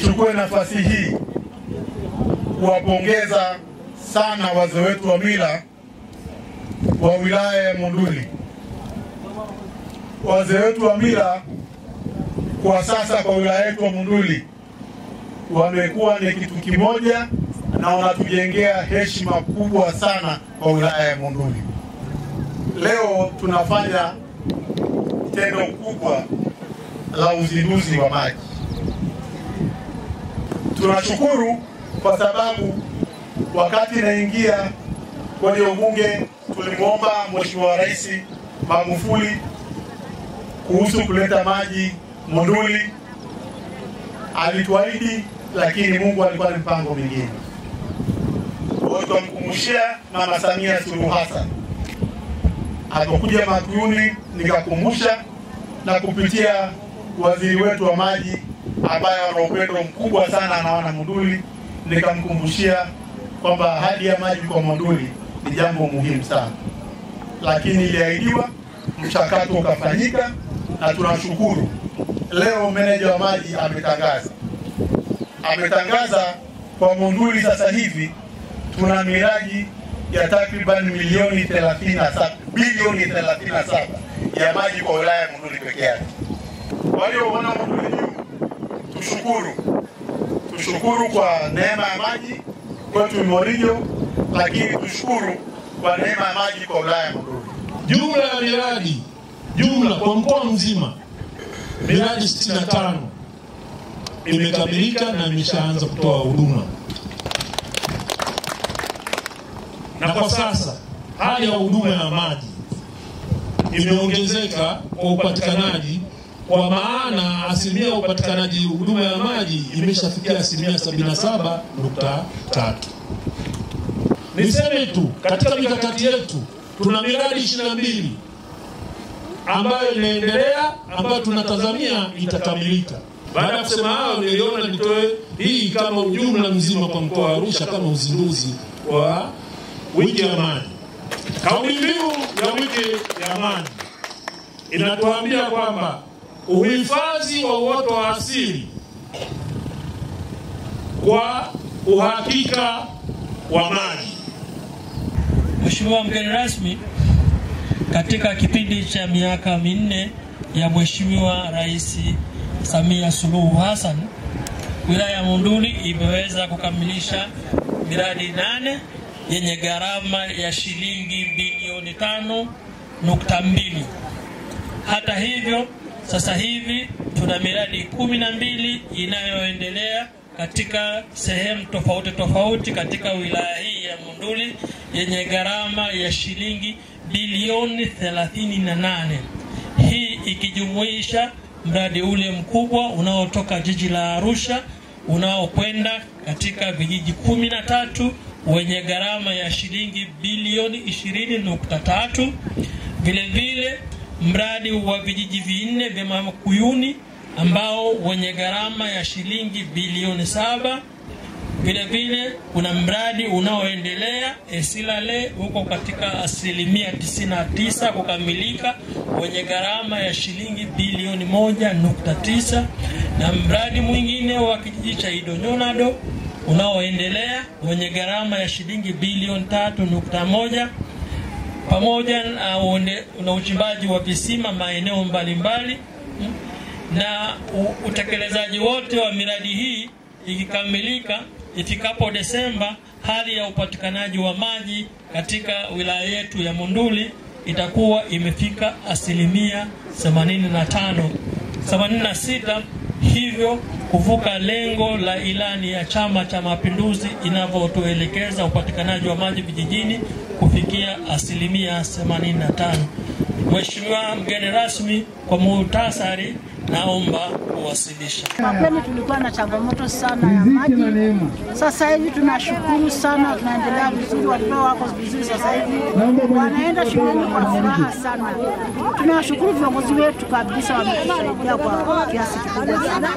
Chukue nafasi hii kuwapongeza sana wazee wetu wa mila wa wilaya ya Monduli. Wazee wetu wa mila kwa sasa kwa wilaya yetu wa Monduli wamekuwa ni kitu kimoja na wanatujengea heshima kubwa sana kwa wilaya ya Monduli. Leo tunafanya tendo kubwa la uzinduzi wa maji. Tunashukuru kwa sababu wakati naingia kwenye ubunge tulimwomba Mheshimiwa Rais Magufuli kuhusu kuleta maji Monduli. Alituahidi, lakini Mungu alikuwa na mpango mwingine. Tukamkumbushia Mama Samia Suluhu Hassan. Alipokuja Makuyuni nikakumbusha, na kupitia waziri wetu wa maji ambaye ana upendo mkubwa sana na wana Monduli, nikamkumbushia kwamba ahadi ya maji kwa Monduli ni jambo muhimu sana. Lakini iliahidiwa, mchakato ukafanyika, na tunashukuru. Leo meneja wa maji ametangaza kwa Monduli sasa hivi tuna miradi ya takriban bilioni 37 ya maji kwa wilaya ya Monduli pekee yake. Kwa hiyo wana Monduli juu, tushukuru kwa neema ya maji kwetu Morijo, lakini tushukuru kwa neema ya maji kwa wilaya ya Monduli. Jumla ya miradi kwa mkoa mzima miradi 65 imekamilika na imeshaanza kutoa huduma. Na kwa sasa hali ya huduma ya maji imeongezeka kwa upatikanaji, kwa maana asilimia upatikanaji huduma ya maji imeshafikia asilimia 77.3. Niseme tu katika mikakati yetu tuna miradi 22 ambayo inaendelea, ambayo tunatazamia itakamilika. Baada ya kusema hayo, niliona nitoe hii kama ujumla mzima kwa mkoa wa Arusha kama uzinduzi wa wiki ya maji. Kauli mbiu ya wiki ya maji inatuambia kwamba uhifadhi wa uoto wa asili kwa uhakika wa maji. Mheshimiwa mgeni rasmi, katika kipindi cha miaka minne ya Mheshimiwa Rais Samia Suluhu Hassan, wilaya ya Monduli imeweza kukamilisha miradi 8 yenye gharama ya shilingi bilioni 5.2. Hata hivyo, sasa hivi tuna miradi 12 inayoendelea katika sehemu tofauti katika wilaya hii ya Monduli yenye gharama ya shilingi bilioni 38. Hii ikijumuisha mradi ule mkubwa unaotoka jiji la Arusha unaokwenda katika vijiji 13 wenye gharama ya shilingi bilioni 20.3. Vile vile mradi wa vijiji 4 vya Makuyuni ambao wenye gharama ya shilingi bilioni 7. Vile vile kuna mradi unaoendelea Esilale huko katika asilimia 99 kukamilika wenye gharama ya shilingi bilioni 1.9, na mradi mwingine wa kijiji cha Idonyonado unaoendelea wenye gharama ya shilingi bilioni 3.1, pamoja na uchimbaji wa visima maeneo mbalimbali. Na utekelezaji wote wa miradi hii ikikamilika ifikapo Desemba, hali ya upatikanaji wa maji katika wilaya yetu ya Monduli itakuwa imefika asilimia 86, hivyo kuvuka lengo la ilani ya Chama cha Mapinduzi inavyotuelekeza upatikanaji wa maji vijijini kufikia asilimia 85. Mheshimiwa mgeni rasmi, kwa muhtasari naomba kuwasilisha. Kwa kweli tulikuwa na changamoto sana ya maji. Sasa hivi tunashukuru sana, tunaendelea vizuri, watoto wako vizuri sasa hivi. Wanaenda shuleni kwa furaha sana. Tunashukuru viongozi wetu kabisa, wametusaidia kwa kiasi kikubwa sana.